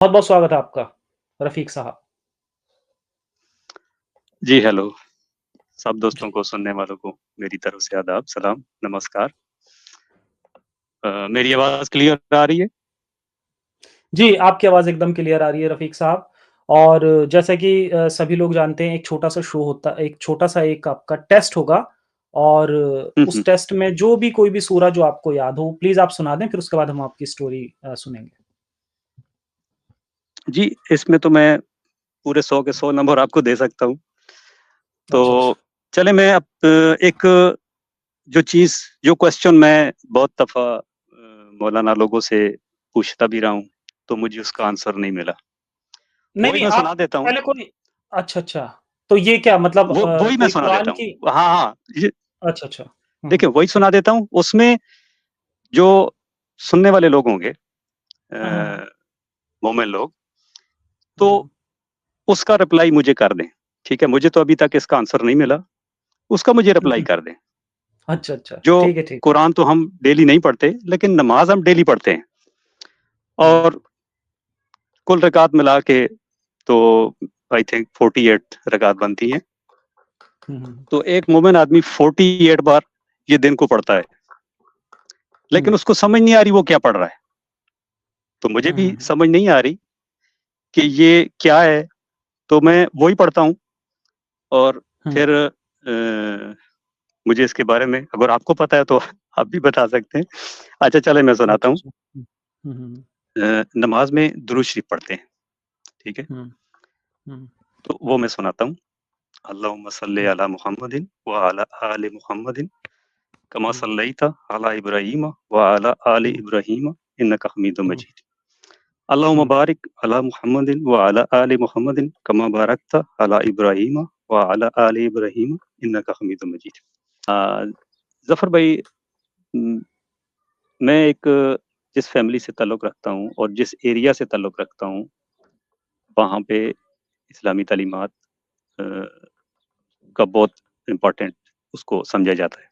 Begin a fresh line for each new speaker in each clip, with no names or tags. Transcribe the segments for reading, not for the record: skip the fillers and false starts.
बहुत-बहुत स्वागत है आपका, रफ़ीक साहब।
जी, हेलो। सब दोस्तों
जी।
को, सुनने वालों को मेरी तरफ से आदाब, सलाम, नमस्कार। मेरी आवाज़ क्लियर आ रही है?
जी, आपकी आवाज़ एकदम क्लियर आ रही है रफ़ीक साहब और जैसा कि सभी लोग जानते हैं एक छोटा-सा एक आपका टेस्ट होगा और
हुँ,
उस
हुँ।
टेस्ट में जो भी कोई भी सूरा जो आपको याद हो, प्लीज़ आप सुना दें, फिर उसके बाद हम आपकी स्टोरी सुनेंगे।
जी, इसमें तो मैं पूरे 100 के 100 नंबर आपको दे सकता हूँ।
अच्छा, अच्छा।
तो चलें मैं अब एक जो क्वेश्चन मैं बहुत दफ़ा मौलाना लोगों से पूछता भी रहा हूँ, तो मुझे उसका आंसर नहीं मिला।
नहीं,
वो ही
नहीं,
मैं
आप
सुना देता हूँ।
पहले कोई अच्छा, अच्छा। तो ये क्या मतलब
वो ही मैं
कोई
सुना
कुरान
देता हूँ।
की
हाँ, हाँ। ये
अच्छा, अच्छा। हुँ,
देखिए
हुँ।
वही सुना देता हूँ, उसमें जो सुनने वाले लोग होंगे
हाँ, हाँ।
मोमिन लोग, तो
हुँ,
उसका रिप्लाई मुझे कर दें, ठीक है? मुझे तो अभी तक इसका आंसर नहीं मिला, उसका मुझे
हुँ,
रिप्लाई
हुँ।
कर दें।
अच्छा, अच्छा।
जो
ठीक है, ठीक है।
कुरान तो हम डेली नहीं पढ़ते, लेकिन नमाज़ हम डेली पढ़ते हैं
हुँ।
और कुल रकात मिला के तो आई थिंक 48 रकात बनती हैं।
हुँ, हुँ,
तो एक मोमिन आदमी 48 बार ये दिन को पढ़ता है,
हुँ।
लेकिन उसको समझ नहीं आ रही वो क्या पढ़ रहा है। तो मुझे
हुँ,
भी
हुँ, हुँ।
समझ नहीं आ रही कि ये क्या है, तो मैं वही पढ़ता हूँ और
हुँ।
फिर मुझे इसके बारे में अगर आपको पता है तो आप भी बता सकते हैं। अच्छा चलें मैं सुनाता
अच्छा,
हूँ।
अच्छा। हुँ। हुँ, हुँ, हुँ।
नमाज़ में दुरूद शरीफ पढ़ते हैं, ठीक है?
हुँ, हुँ,
तो वो मैं सुनाता हूँ। अल्लाहुम्मा सल्लि
हुँ,
अला मुहम्मदिन व अला आलि मुहम्मदिन कमा
हुँ,
सल्लैता अला इब्राहीम व अला आलि
हुँ,
इब्राहीम इन्नका हमीदुम
हुँ,
मजीद। अल्लाहुम्मा
हुँ,
बारिक अला मुहम्मदिन व अला आलि मुहम्मदिन कमा बारकता अला इब्राहीम व अला आलि इब्राहीम इन्नका हमीदुम मजीद। अ, ज़फ़र भाई, उम, मैं एक जिस फ़ैमिली से ताल्लुक़ रखता हूँ और जिस एरिया से ताल्लुक़ रखता हूँ, वहाँ पे इस्लामी तालीमात अ, का बहुत इम्पोर्टेंट उसको समझा जाता है।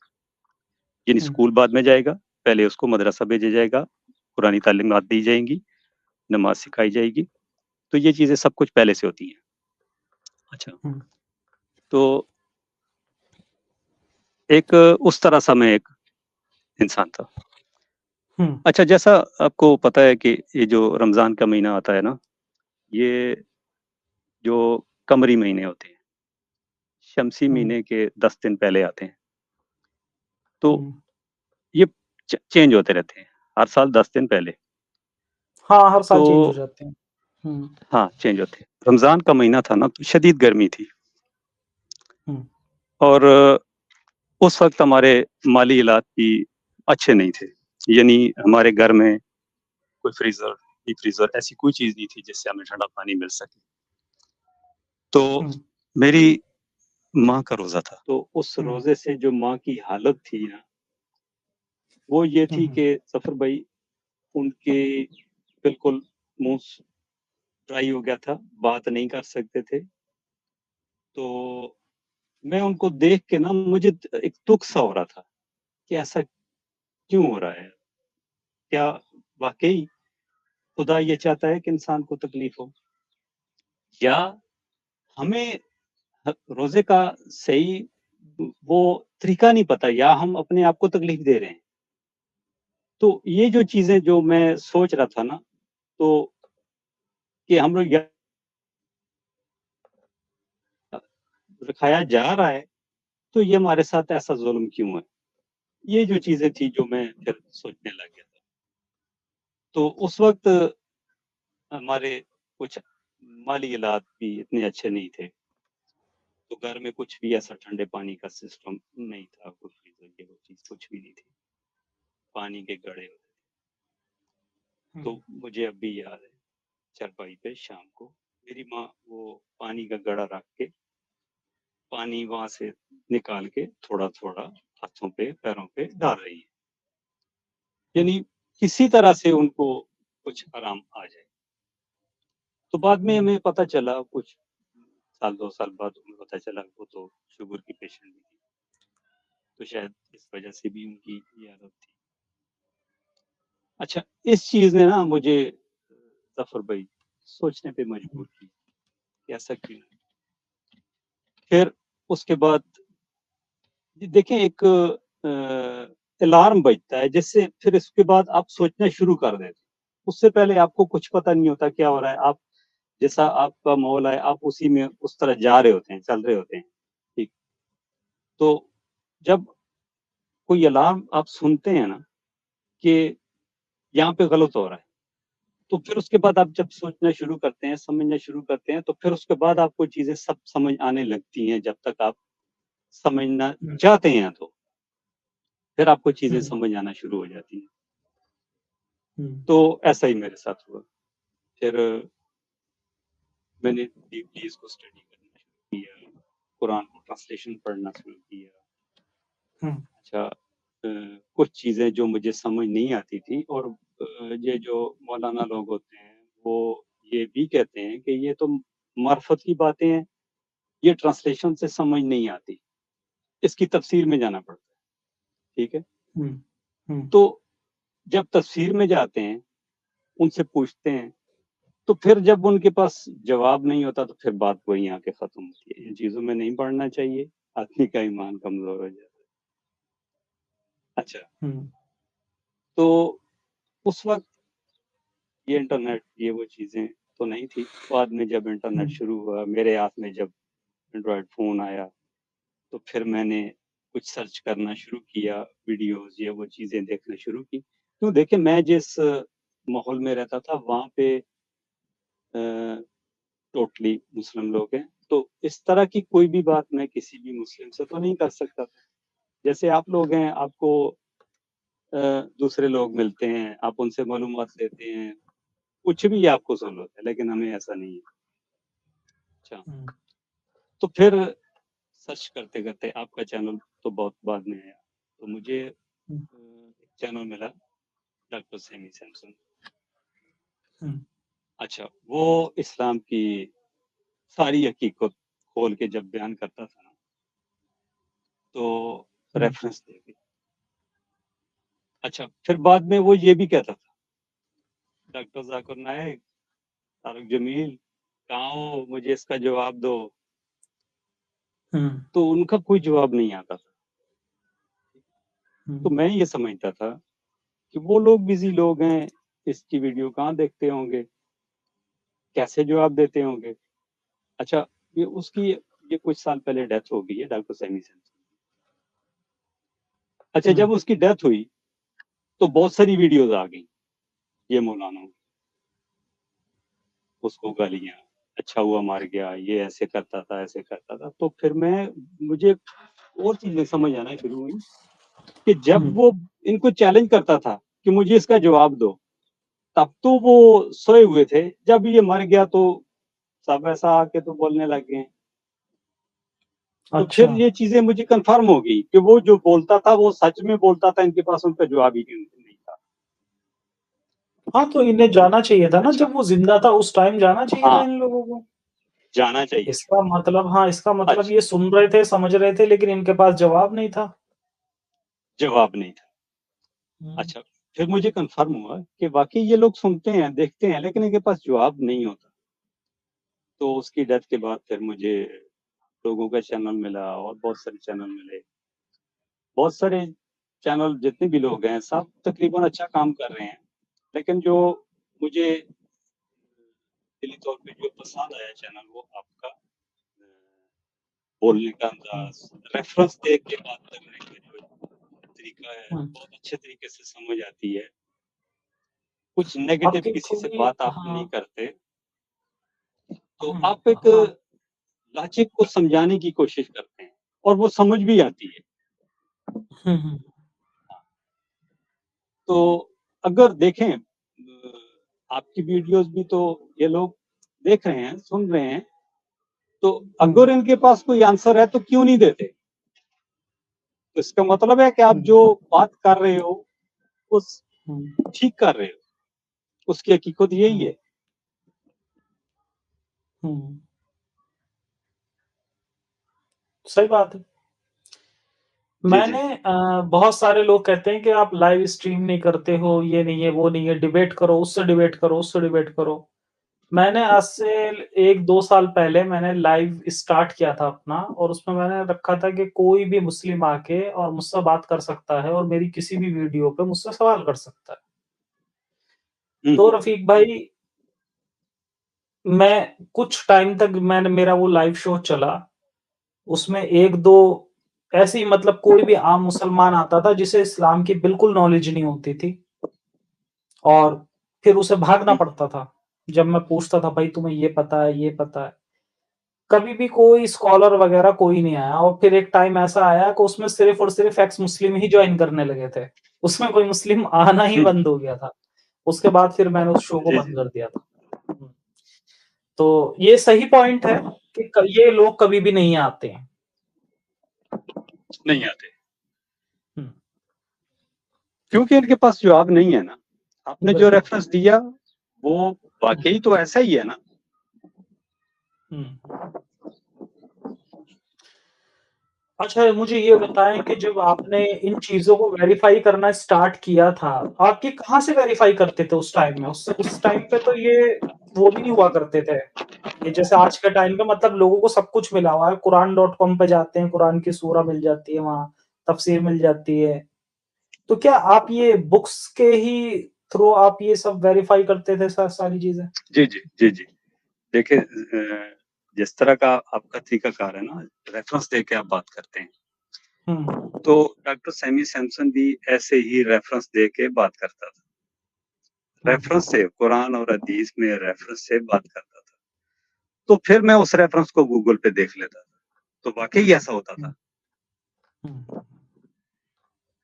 यानी
हुँ,
स्कूल बाद में जाएगा, पहले उसको मदरसा भेजा जाएगा, पुरानी तालीमात दी जाएँगी, नमाज़ सिखाई जाएगी, तो ये चीज़ें सब कुछ पहले से होती हैं। अच्छा,
हुँ,
तो एक उस तरह सा मैं एक इंसान था।
हुँ,
अच्छा, जैसा आपको पता है कि ये जो रमज़ान का महीना आता है ना, ये जो कमरी महीने होते हैं, शमसी
हुँ,
महीने के 10 दिन पहले आते हैं, तो
हुँ।
ये चेंज होते रहते हैं, हर साल 10 दिन पहले।
हाँ, हर
तो
साल चेंज हो जाते हैं। हुँ,
हाँ, चेंज होते हैं। रमज़ान का महीना था ना, तो शदीद गर्मी थी
हुँ,
और उस वक़्त हमारे माली हालात भी अच्छे नहीं थे। यानी हमारे घर में कोई फ्रीज़र, डीप फ्रीज़र ऐसी कोई चीज़ नहीं थी जिससे हमें ठंडा पानी मिल सके। तो
हुँ,
मेरी माँ का रोज़ा था, तो उस
हुँ,
रोज़े से जो माँ की हालत थी ना, वो ये
हुँ,
थी
हुँ,
कि सफ़र भाई उनके बिल्कुल मुँह ड्राई हो गया था, बात नहीं कर सकते थे। तो मैं उनको देख के ना मुझे एक दुःख-सा हो रहा था कि ऐसा क्यों हो रहा है? क्या वाक़ई खुदा ये चाहता है कि इंसान को तकलीफ़ हो? या हमें रोज़े का सही वो तरीका नहीं पता या हम अपने आप को तकलीफ़ दे रहे हैं। तो ये जो चीज़ें जो मैं सोच रहा था ना, तो कि हम लोग या दिखाया जा रहा है, तो ये हमारे साथ ऐसा ज़ुल्म क्यों है? ये जो चीज़ें थी जो मैं फिर सोचने लग गया था। तो उस वक़्त हमारे कुछ माली हालात भी इतने अच्छे नहीं थे, तो घर में कुछ भी ऐसा ठंडे पानी का सिस्टम नहीं था, कोई फ्रीज़र ये वो चीज़ कुछ भी नहीं थी। पानी के घड़े होते थे।
हुँ,
तो मुझे अब भी याद है, चारपाई पे शाम को मेरी माँ वो पानी का घड़ा रख के, पानी वहाँ से निकाल के थोड़ा-थोड़ा हाथों पे, पैरों पे डाल रही है।
हुँ,
यानी किसी तरह से उनको कुछ आराम आ जाए। तो बाद में
हुँ,
हमें पता चला कुछ साल 2 साल बाद हमें पता चला वो तो शुगर की पेशेंट भी थी। तो शायद इस वज़ह से भी उनकी ये आदत थी। अच्छा, इस चीज़ ने ना मुझे ज़फ़र भाई सोचने पे
हुँ,
मजबूर की कि ऐसा क्यों? फिर उसके बाद जी देखें एक अलार्म बजता है जिससे फिर इसके बाद आप सोचना शुरू कर देते हैं। उससे पहले आपको कुछ पता नहीं होता क्या हो रहा है, आप जैसा आपका माहौल है, आप उसी में उस तरह जा रहे होते हैं, चल रहे होते हैं। ठीक, तो जब कोई अलार्म आप सुनते हैं ना कि यहाँ पे गलत हो रहा है, तो फिर उसके बाद आप जब सोचना शुरू करते हैं, समझना शुरू करते हैं, तो फिर उसके बाद आपको चीज़ें सब समझ आने लगती हैं, जब तक आप समझना
हुँ,
चाहते हैं तो। फिर आपको चीज़ें
हुँ,
समझ आना शुरू हो जाती हैं।
हुँ,
तो ऐसा ही मेरे साथ हुआ। फिर मैंने डीपली इसको स्टडी करना शुरू किया, कुरान को ट्रांसलेशन पढ़ना शुरू किया।
हुँ,
अच्छा कुछ चीज़ें जो मुझे समझ नहीं आती थी और ये जो मौलाना लोग होते हैं, वो ये भी कहते हैं कि ये तो मार्फत की बातें हैं, ये ट्रांसलेशन से समझ नहीं आती, इसकी तफसीर में जाना पड़ता है, ठीक है?
हुँ, हुँ।
तो जब तफसीर में जाते हैं, उनसे पूछते हैं, तो फिर जब उनके पास जवाब नहीं होता, तो फिर बात वहीं आके ख़त्म होती है। इन चीज़ों में नहीं पढ़ना चाहिए, आदमी का ईमान कमज़ोर हो जाता है। अच्छा,
हुँ,
तो उस वक़्त ये इंटरनेट, ये वो चीज़ें तो नहीं थी। बाद में जब इंटरनेट
हुँ,
शुरू हुआ, मेरे हाथ में जब एंड्रॉयड फ़ोन आया, तो फिर मैंने कुछ सर्च करना शुरू किया, वीडियोज़ ये वो चीज़ें देखना शुरू की। क्यों देखिए मैं जिस माहौल में रहता था वहाँ पे अ, टोटली मुस्लिम लोग हैं, तो इस तरह की कोई भी बात मैं किसी भी मुस्लिम से तो नहीं कर सकता था। जैसे आप लोग हैं, आपको दूसरे लोग मिलते हैं, आप उनसे मालूमात लेते हैं, कुछ भी आपको सहूलत है, लेकिन हमें ऐसा नहीं है। अच्छा,
हुँ,
तो फिर सर्च करते-करते आपका चैनल तो बहुत बाद में आया, तो मुझे
हुँ,
एक चैनल मिला डॉक्टर सैमी सैमसन।
हुँ,
अच्छा, वो इस्लाम की सारी हकीकत खोल के जब बयान करता था ना, तो
हुँ,
रेफ़रेंस दे के अच्छा, फिर बाद में वो ये भी कहता था, डॉक्टर ज़ाकिर नाइक, तारिक जमील, कहाँ हो? मुझे इसका जवाब दो।
हुँ,
तो उनका कोई जवाब नहीं आता था।
हुँ,
तो मैं ये समझता था कि वो लोग बिज़ी लोग हैं, इसकी वीडियो कहाँ देखते होंगे, कैसे जवाब देते होंगे। अच्छा, ये कुछ साल पहले डेथ हो गई है डॉक्टर सैमी सैमसन। अच्छा,
हुँ,
जब उसकी डेथ हुई, तो बहुत सारी वीडियोज़ आ गई, ये मौलाना उसको गालियाँ, अच्छा हुआ मर गया, ये ऐसे करता था, ऐसे करता था। तो फिर मुझे और चीज़ें समझ आना शुरू हुई कि जब
हुँ।
वो इनको चैलेंज करता था कि मुझे इसका जवाब दो, तब तो वो सोए हुए थे, जब ये मर गया तो सब ऐसा आके तो बोलने लग गए। तो
अच्छा।
फिर ये चीज़ें मुझे कन्फर्म हो गई कि वो जो बोलता था, वो सच में बोलता था, इनके पास उनका जवाब ही नहीं था।
हाँ, तो इन्हें जाना चाहिए था ना
अच्छा,
जब वो ज़िंदा था उस टाइम जाना चाहिए था
हाँ,
इन लोगों को।
जाना चाहिए था।
इसका मतलब हाँ, इसका मतलब
अच्छा,
ये सुन रहे थे, समझ रहे थे लेकिन इनके पास जवाब नहीं था।
जवाब नहीं था।
हुँ,
अच्छा, फिर मुझे कन्फर्म हुआ कि वाक़ई ये लोग सुनते हैं, देखते हैं, लेकिन इनके पास जवाब नहीं होता। तो उसकी डेथ के बाद फिर मुझे लोगों का चैनल मिला और बहुत सारे चैनल मिले। बहुत सारे चैनल जितने भी लोग हैं, सब तकरीबन अच्छा काम कर रहे हैं। लेकिन जो मुझे दिली तौर पे जो पसंद आया चैनल, वो आपका बोलने का
हुँ,
अंदाज़, रेफ़रेंस देख के बात करने का जो तरीका है,
हुँ।
बहुत अच्छे तरीके से समझ आती है। कुछ नेगेटिव
आपकी
किसी से
थोड़ी
बात आप नहीं
हाँ,
करते, तो
हुँ,
आप एक
हाँ,
लॉजिक को समझाने की कोशिश करते हैं और वो समझ भी आती है।
हुँ, हुँ,
तो अगर देखें आपकी वीडियोज़ भी तो ये लोग देख रहे हैं, सुन रहे हैं, तो
हुँ,
अगर इनके पास कोई आंसर है तो क्यों नहीं देते? तो इसका मतलब है कि आप
हुँ,
जो बात कर रहे हो, उस
हुँ,
ठीक कर रहे हो, उसकी हकीकत यही
हुँ,
है।
हुँ। सही बात है।
जी, जी।
मैंने बहुत सारे लोग कहते हैं कि आप लाइव स्ट्रीम नहीं करते हो, ये नहीं है, वो नहीं है, डिबेट करो, उससे डिबेट करो, उससे डिबेट करो। मैंने आज से 1-2 साल पहले मैंने लाइव स्टार्ट किया था अपना और उसमें मैंने रखा था कि कोई भी मुस्लिम आके और मुझसे बात कर सकता है और मेरी किसी भी वीडियो पे मुझसे सवाल कर सकता है।
हुँ,
तो
हुँ।
रफ़ीक भाई, मैं कुछ टाइम तक मैंने मेरा वो लाइव शो चला। उसमें 1-2 ऐसे ही मतलब कोई भी आम मुसलमान आता था जिसे इस्लाम की बिल्कुल नॉलेज नहीं होती थी और फिर उसे भागना
हुँ,
पड़ता था। जब मैं पूछता था भाई तुम्हें ये पता है, ये पता है? कभी भी कोई स्कॉलर वगैरह कोई नहीं आया और फिर एक टाइम ऐसा आया कि उसमें सिर्फ़ और सिर्फ़ एक्स मुस्लिम ही जॉइन करने लगे थे। उसमें कोई मुस्लिम आना ही
हुँ,
बंद हो गया था। उसके बाद फिर मैंने उस शो को
जी,
बंद
जी।
कर दिया था। हुँ। तो ये सही पॉइंट है कि क ये लोग कभी भी नहीं आते हैं।
नहीं आते,
हुँ,
क्योंकि इनके पास जवाब नहीं है ना। आपने जो
बिल्कुल।
रेफ़रेंस दिया, वो
हुँ,
वाक़ई तो ऐसा ही है ना।
हुँ। अच्छा, मुझे ये बताएँ कि जब आपने इन चीज़ों को वेरीफ़ाई करना स्टार्ट किया था, आप ये कहाँ से वेरीफ़ाई करते थे उस टाइम में? उस टाइम पे तो ये वो भी नहीं हुआ करते थे, ये जैसे आज के टाइम पे मतलब लोगों को सब कुछ मिला हुआ है, कुरान.com पे जाते हैं, कुरान की सूरा मिल जाती है वहाँ, तफ़सीर मिल जाती है। तो क्या आप ये बुक्स के ही थ्रू आप ये सब वेरीफ़ाई करते थे सारी चीज़ें?
जी, जी, जी, जी। देखिए जिस तरह का आपका तरीकाकार है ना, रेफ़रेंस दे के आप बात करते हैं,
हुँ,
तो डॉक्टर सैमी सैमसन भी ऐसे ही रेफ़रेंस दे के बात करता था।
हुँ,
रेफ़रेंस से कुरान और हदीस में रेफ़रेंस से बात करता था। तो फिर मैं उस रेफ़रेंस को गूगल पे देख लेता था। तो वाक़ई ऐसा होता
हुँ,
था।
हुँ।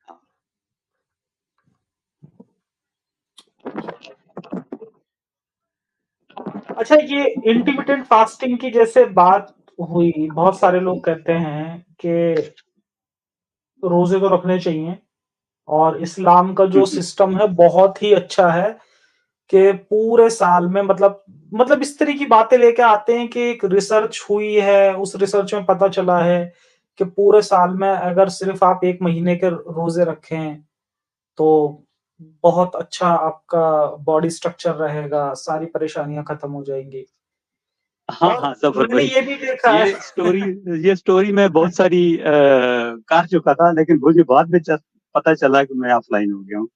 हाँ,
अच्छा, ये इंटरमिटेंट फास्टिंग की जैसे बात हुई, बहुत सारे लोग कहते हैं कि रोज़े तो रखने चाहिए और इस्लाम का
हुँ,
जो
हुँ।
सिस्टम है बहुत ही अच्छा है कि पूरे साल में मतलब इस तरह की बातें लेके आते हैं कि एक रिसर्च हुई है, उस रिसर्च में पता चला है कि पूरे साल में अगर सिर्फ़ आप 1 महीने के रोज़े रखें, तो बहुत अच्छा आपका बॉडी स्ट्रक्चर रहेगा, सारी परेशानियाँ खत्म हो जाएँगी।
हाँ,
और
हाँ, ज़फ़र
मैंने
भाई,
ये भी देखा है।
ये स्टोरी मैं बहुत सारी कर चुका था, लेकिन मुझे बाद में पता चला कि मैं ऑफ़लाइन हो गया हूँ।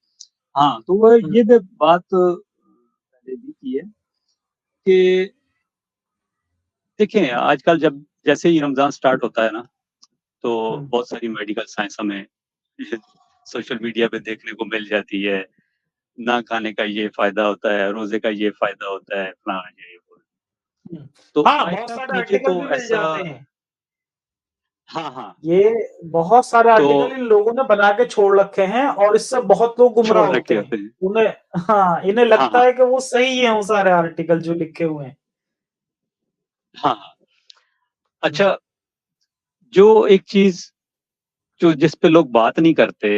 हाँ, तो वो
हुँ,
ये भी बात पहले भी की है कि देखिए, आजकल जब जैसे ही रमज़ान स्टार्ट होता है ना, तो
हुँ,
बहुत सारी मेडिकल साइंस हमें सोशल मीडिया पे देखने को मिल जाती है। ना खाने का ये फ़ायदा होता है, रोज़े का ये फ़ायदा होता है, फलाना ये वो।
हुँ।
तो
हाँ,
आज
बहुत
तक
सारे
मुझे
आर्टिकल
तो
भी मिल
ऐसा
जाते हैं।
हाँ, हाँ,
ये बहुत सारे
तो
आर्टिकल इन लोगों ने बना के छोड़ रखे हैं और इससे बहुत लोग गुमराह
छोड़ रखे
होते हैं।
होते हैं।
उन्हें हाँ, इन्हें
हाँ,
लगता
हाँ,
है कि वो सही हैं वो सारे आर्टिकल जो लिखे हुए हैं।
हाँ, हाँ।
हुँ,
अच्छा, जो एक चीज़ जो जिस पे लोग बात नहीं करते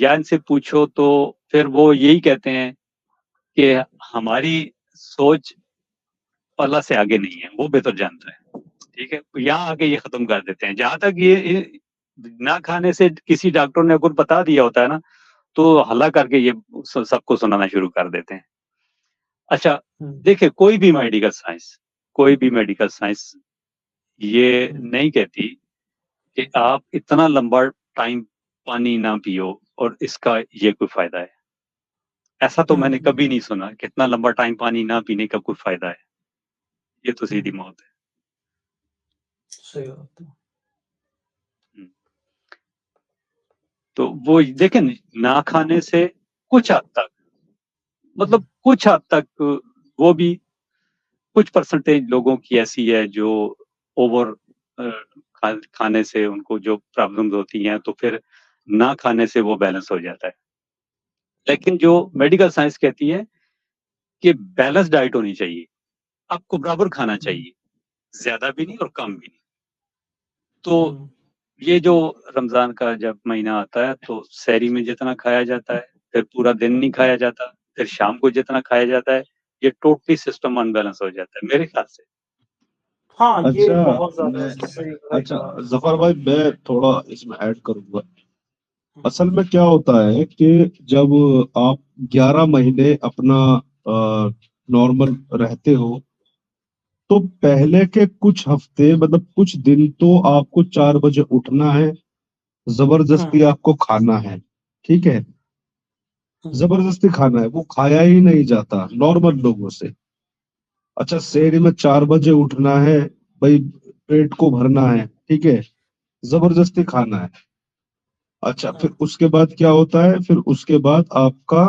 या इनसे पूछो तो फिर वो यही कहते हैं कि हमारी सोच अल्लाह से आगे नहीं है, वो बेहतर जानता है, ठीक है? यहाँ आके ये ख़त्म कर देते हैं। जहाँ तक ये ना खाने से किसी डॉक्टर ने अगर बता दिया होता है ना, तो हल्ला करके ये सबको सुनाना शुरू कर देते हैं। अच्छा,
हुँ,
देखिए कोई भी मेडिकल साइंस ये
हुँ,
नहीं कहती कि आप इतना लंबा टाइम पानी ना पियो और इसका ये कोई फ़ायदा है। ऐसा तो
हुँ,
मैंने
हुँ,
कभी नहीं सुना कि इतना लंबा टाइम पानी ना पीने का कोई फ़ायदा है। ये तो सीधी
हुँ,
मौत है।
सही बात है।
हुँ, तो वो देखें ना खाने से कुछ हद तक
हुँ,
मतलब कुछ हद तक वो भी कुछ परसेंटेज लोगों की ऐसी है जो ओवर खाने से उनको जो प्रॉब्लम्स होती हैं तो फिर ना खाने से वो बैलेंस हो जाता है। लेकिन जो मेडिकल साइंस कहती है कि बैलेंस डाइट होनी चाहिए, आपको बराबर खाना
हुँ,
चाहिए, ज़्यादा भी नहीं और कम भी नहीं। तो
हुँ,
ये जो रमज़ान का जब महीना आता है तो सहरी में जितना खाया जाता है, फिर पूरा दिन नहीं खाया जाता, फिर शाम को जितना खाया जाता है, ये टोटली सिस्टम अनबैलेंस हो जाता है मेरे ख्याल से।
हाँ, ये
अच्छा
बहुत ज़्यादा
मैं
सही सही
अच्छा
कहा।
जफर भाई मैं थोड़ा इसमें ऐड करूंगा।
हुँ,
असल में क्या होता है कि जब आप 11 महीने अपना नॉर्मल रहते हो तो पहले के कुछ हफ्ते मतलब कुछ दिन तो आपको 4 बजे उठना है, जबरदस्ती आपको खाना है, ठीक है, जबरदस्ती खाना है, वो खाया ही नहीं जाता नॉर्मल लोगों से। अच्छा, शहर में 4 बजे उठना है, भाई पेट को भरना है, ठीक है, जबरदस्ती खाना है। अच्छा, फिर उसके बाद क्या होता है, फिर उसके बाद आपका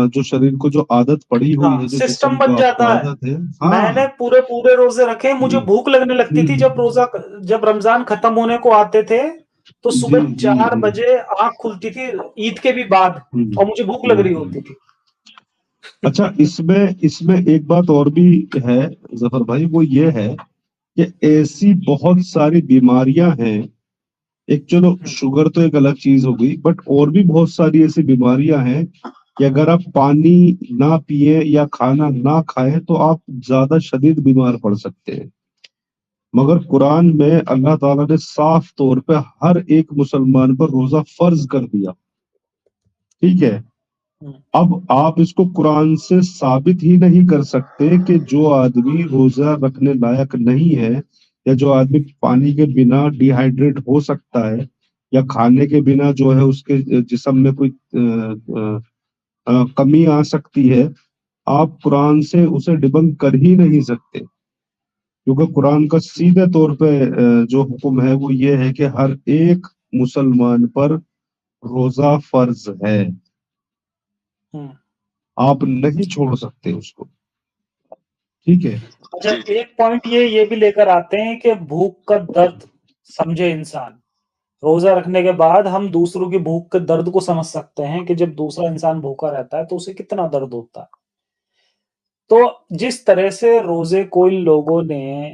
जो शरीर को जो आदत पड़ी हुई
हाँ,
है, जो
सिस्टम
जिस्म को
बन
आपको
जाता है।
आदत है,
मैंने
हाँ।
पूरे पूरे रोजे रखे, मुझे
हम्म,
भूख लगने लगती थी जब रमजान खत्म होने को आते थे, तो
जी
सुबह
जी
4
जी।
बजे आंख खुलती थी, ईद के भी बाद, और मुझे भूख लग रही होती
हम्म।
थी।
अच्छा, इसमें इसमें एक बात और भी है जफर भाई, वो ये है कि ऐसी बहुत सारी बीमारियां हैं। एक चलो शुगर तो एक अलग चीज हो गई, बट और भी बहुत सारी ऐसी बीमारियां हैं कि अगर आप पानी ना पिए या खाना ना खाएं तो आप ज्यादा शदीद बीमार पड़ सकते हैं। मगर कुरान में अल्लाह ताला ने साफ तौर पे हर एक मुसलमान पर रोजा फर्ज कर दिया, ठीक है। अब आप इसको कुरान से साबित ही नहीं कर सकते कि जो आदमी रोजा रखने लायक नहीं है, या जो आदमी पानी के बिना डिहाइड्रेट हो सकता है, या खाने के बिना जो है उसके जिस्म में कोई कमी आ सकती है, आप कुरान से उसे डिबंक कर ही नहीं सकते। क्योंकि कुरान का सीधे तौर पे जो हुक्म है वो ये है कि हर एक मुसलमान पर रोजा फर्ज है, आप नहीं छोड़ सकते उसको, ठीक है।
अच्छा, एक पॉइंट ये भी लेकर आते हैं कि भूख का दर्द समझे इंसान। रोजा रखने के बाद हम दूसरों की भूख के दर्द को समझ सकते हैं कि जब दूसरा इंसान भूखा रहता है तो उसे कितना दर्द होता है। तो जिस तरह से रोजे को इन लोगों ने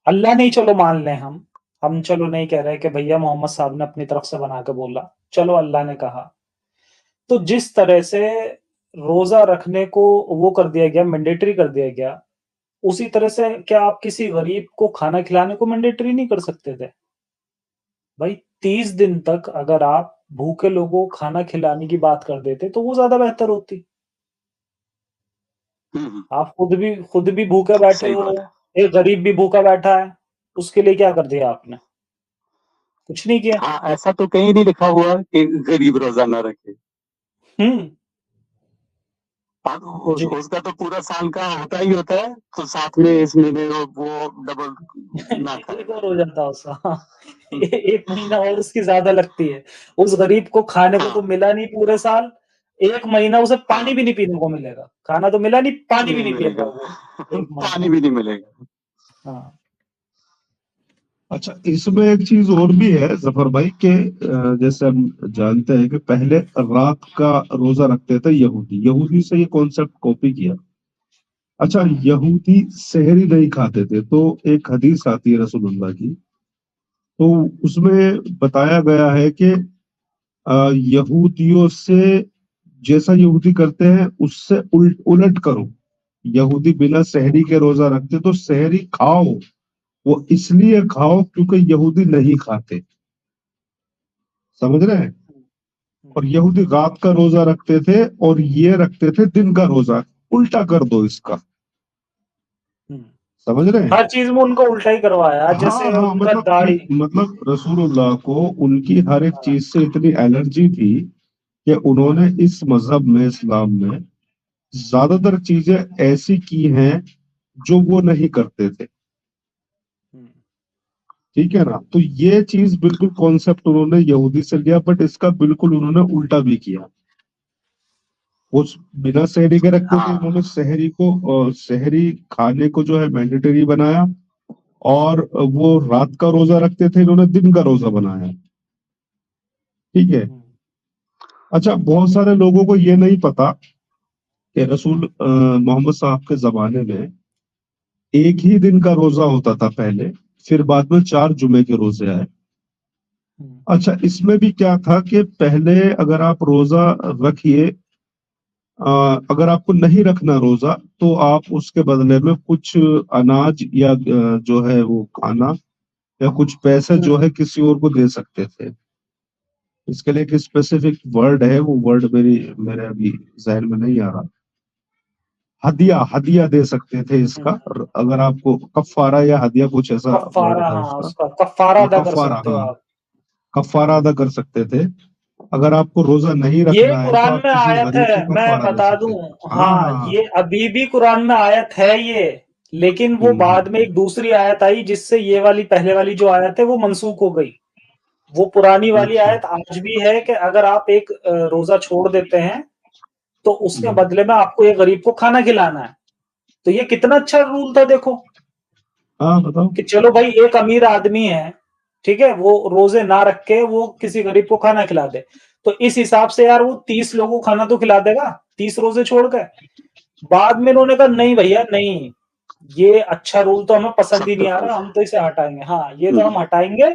अल्लाह नहीं, चलो मान लें हम चलो नहीं कह रहे कि भैया मोहम्मद साहब ने अपनी तरफ से बना के बोला, चलो अल्लाह ने कहा। तो जिस तरह से रोजा रखने को वो कर दिया गया, मैंडेटरी कर दिया गया, उसी तरह से क्या आप किसी गरीब को खाना खिलाने को मैंडेटरी नहीं कर सकते थे? भाई 30 दिन तक अगर आप भूखे लोगों को खाना खिलाने की बात कर देते तो वो ज़्यादा बेहतर होती। आप खुद भी भूखे बैठे
सही
हो,
बात है।
एक गरीब भी भूखा बैठा है, उसके लिए क्या कर दिया आपने? कुछ नहीं किया।
हाँ, ऐसा तो कहीं नहीं लिखा हुआ कि गरीब रोजा ना रखे।
हुँ,
और
जी।
उसका तो पूरा साल का होता ही होता है, तो साथ में इस महीने वो डबल ना खाए।
एक और हो जाता उसका। हाँ,
हम्म,
1 महीना और उसकी ज़्यादा लगती है। उस गरीब को खाने को तो
हाँ
मिला नहीं पूरे साल, 1 महीना उसे पानी
हाँ,
भी नहीं पीने को मिलेगा। खाना तो मिला नहीं, पानी भी
नहीं
नहीं पिएगा
मिलेगा।
वो 1
पानी
महीना।
भी नहीं मिलेगा।
हाँ।
अच्छा, इसमें एक चीज और भी है जफर भाई के, जैसे हम जानते हैं कि पहले रात का रोजा रखते थे यहूदी, यहूदी से ये कॉन्सेप्ट कॉपी किया। अच्छा, यहूदी सहरी नहीं खाते थे, तो एक हदीस आती है रसूलुल्लाह की, तो उसमें बताया गया है कि यहूदियों से जैसा यहूदी करते हैं उससे उलट करो। यहूदी बिना सहरी के रोजा रखते, तो सहरी खाओ, वो इसलिए खाओ क्योंकि यहूदी नहीं खाते, समझ रहे हैं। और यहूदी रात का रोजा रखते थे और ये रखते थे दिन का रोजा, उल्टा कर दो इसका,
हुँ।
समझ रहे हैं।
हर चीज़ में उनको उल्टा ही करवाया,
हाँ
जैसे
हाँ,
उनका
मतलब
दाढ़ी।
मतलब रसूलुल्लाह को उनकी हर एक
हाँ,
चीज से इतनी एलर्जी थी कि उन्होंने इस मजहब में, इस्लाम में ज्यादातर चीजें ऐसी की हैं जो वो नहीं करते थे,
हुँ,
ठीक है ना। तो ये चीज बिल्कुल कॉन्सेप्ट उन्होंने यहूदी से लिया, बट इसका बिल्कुल उन्होंने उल्टा भी किया। वो बिना शहरी के रखते थे,
हाँ,
उन्होंने शहरी को शहरी खाने को जो है मैंडेटरी बनाया, और वो रात का रोजा रखते थे, इन्होंने दिन का रोजा बनाया, ठीक है।
हुँ,
अच्छा, बहुत सारे लोगों को ये नहीं पता कि रसूल मोहम्मद साहब के जमाने में एक ही दिन का रोजा होता था पहले, फिर बाद में 4 जुमे के रोजे आए।
हुँ,
अच्छा, इसमें भी क्या था कि पहले अगर आप रोजा रखिए, अगर आपको नहीं रखना रोजा, तो आप उसके बदले में कुछ अनाज या जो है वो खाना या कुछ पैसे जो
हुँ।
है किसी और को दे सकते थे। इसके लिए एक स्पेसिफिक वर्ड है, वो वर्ड मेरे अभी जहन में नहीं आ रहा। हदिया हदिया दे सकते थे इसका, अगर आपको कफारा या हदिया कुछ ऐसा वर्ड
कफ़ारा,
था
हाँ,
उसका।
उसका कफ़ारा
हाँ
अदा कर
कफारा,
सकते हो
हाँ
आप।
कफारा अदा कर सकते थे। अगर आपको रोजा नहीं
ये
रखना है तो
कुरान
आप
में
किसी
आयत
गरीब
है,
को
मैं
कफारा दे
बता
सकते
दूं।
थे। हाँ
हाँ,
हाँ।
ये अभी भी कुरान में आयत है ये, लेकिन वो बाद में एक दूसरी आयत आई जिससे ये वाली पहले वाली जो आयत है वो मनसूख हो गई। वो पुरानी वाली
अच्छा।
आयत आज भी है कि अगर आप एक रोजा छोड़ देते हैं तो उसके बदले में आपको ये गरीब को खाना खिलाना है। तो ये कितना अच्छा रूल था देखो,
हाँ बताओ।
कि चलो भाई एक अमीर आदमी है, ठीक है, वो रोजे ना रख के वो किसी गरीब को खाना खिला दे, तो इस हिसाब से यार वो 30 लोगों को खाना तो खिला देगा 30 रोजे छोड़ के। बाद में उन्होंने कहा नहीं भैया नहीं, ये अच्छा रूल तो हमें पसंद ही नहीं आ रहा, हम तो इसे हटाएंगे। हाँ, ये तो हम हटाएंगे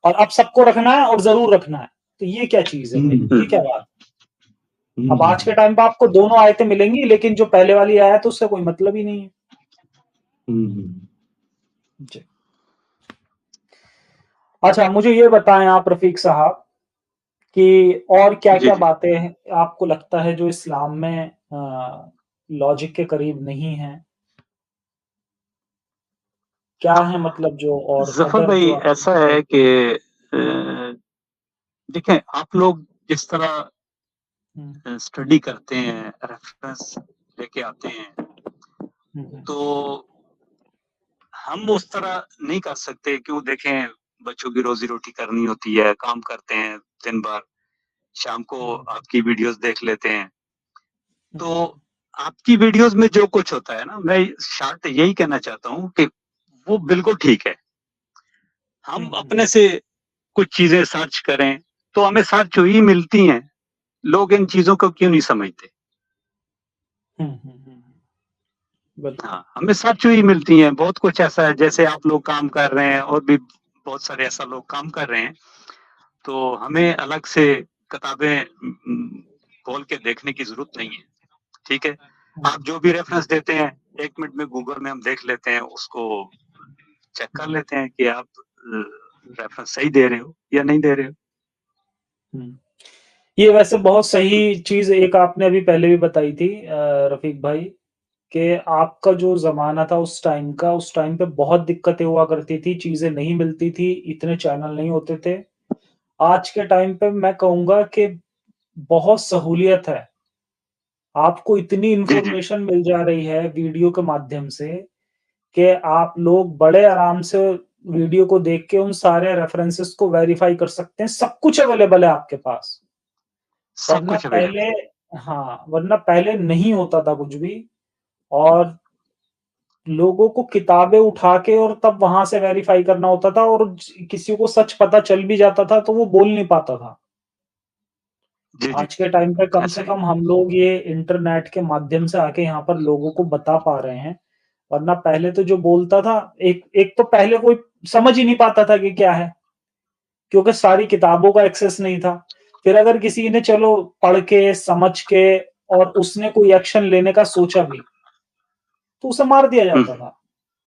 और अब सबको रखना है और जरूर रखना है। तो ये क्या चीज है भाई, ये क्या बात। अब आज के टाइम पे आपको दोनों आयतें मिलेंगी, लेकिन जो पहले वाली आयत है उससे कोई मतलब ही नहीं है। जी। अच्छा, मुझे ये बताएं आप रफीक साहब कि और क्या
जी
क्या
जी।
बातें आपको लगता है जो इस्लाम में लॉजिक के करीब नहीं है, क्या है मतलब जो, और
जफर
अगर
भाई
जो आप।
ऐसा है कि देखें, आप लोग जिस तरह
हम्म,
स्टडी करते हैं, रेफरेंस लेके आते हैं,
हम्म,
तो हम उस तरह नहीं कर सकते। क्यों? देखें, बच्चों की रोजी रोटी करनी होती है, काम करते हैं दिन भर, शाम को आपकी वीडियोस देख लेते हैं। तो आपकी वीडियोस में जो कुछ होता है ना, मैं शॉर्ट यही कहना चाहता हूँ कि वो बिल्कुल ठीक है। हम अपने से कुछ चीजें सर्च करें तो हमें सर्च हुई मिलती हैं। लोग इन चीजों को क्यों नहीं समझते?
बिल्कुल।
हाँ, हमें सर्च हुई मिलती हैं। बहुत कुछ ऐसा है, जैसे आप लोग काम कर रहे हैं और भी बहुत सारे ऐसा लोग काम कर रहे हैं, तो हमें अलग से किताबें खोल के देखने की जरूरत नहीं है। ठीक है, आप जो भी रेफरेंस देते हैं 1 मिनट में गूगल में हम देख लेते हैं, उसको चेक कर लेते हैं कि आप रेफरेंस सही दे रहे हो या नहीं दे रहे हो।
ये वैसे बहुत सही चीज एक आपने अभी पहले भी बताई थी रफीक भाई, कि आपका जो जमाना था उस टाइम पे बहुत दिक्कतें हुआ करती थी, चीजें नहीं मिलती थी, इतने चैनल नहीं होते थे। आज के टाइम पे मैं कहूंगा कि बहुत सहूलियत है, आपको इतनी
जी जी।
इंफॉर्मेशन मिल जा रही है वीडियो के माध्यम से कि आप लोग बड़े आराम से वीडियो को देख के उन सारे रेफरेंसेस को वेरीफाई कर सकते हैं, सब कुछ अवेलेबल है आपके पास।
सब
वरना
कुछ अवेलेबल
पहले,
है।
हाँ, वरना पहले नहीं होता था कुछ भी, और लोगों को किताबें उठा के और तब वहां से वेरीफाई करना होता था, और किसी को सच पता चल भी जाता था तो वो बोल नहीं पाता था।
जी जी।
आज के टाइम पे कम
ऐसा
से
ही।
कम हम लोग ये इंटरनेट के माध्यम से आके यहाँ पर लोगों को बता पा रहे हैं। वरना पहले तो जो बोलता था, एक एक तो पहले कोई समझ ही नहीं पाता था कि क्या है, क्योंकि सारी किताबों का एक्सेस नहीं था। फिर अगर किसी ने चलो पढ़ के समझ के और उसने कोई एक्शन लेने का सोचा भी, तो उसे मार दिया जाता था।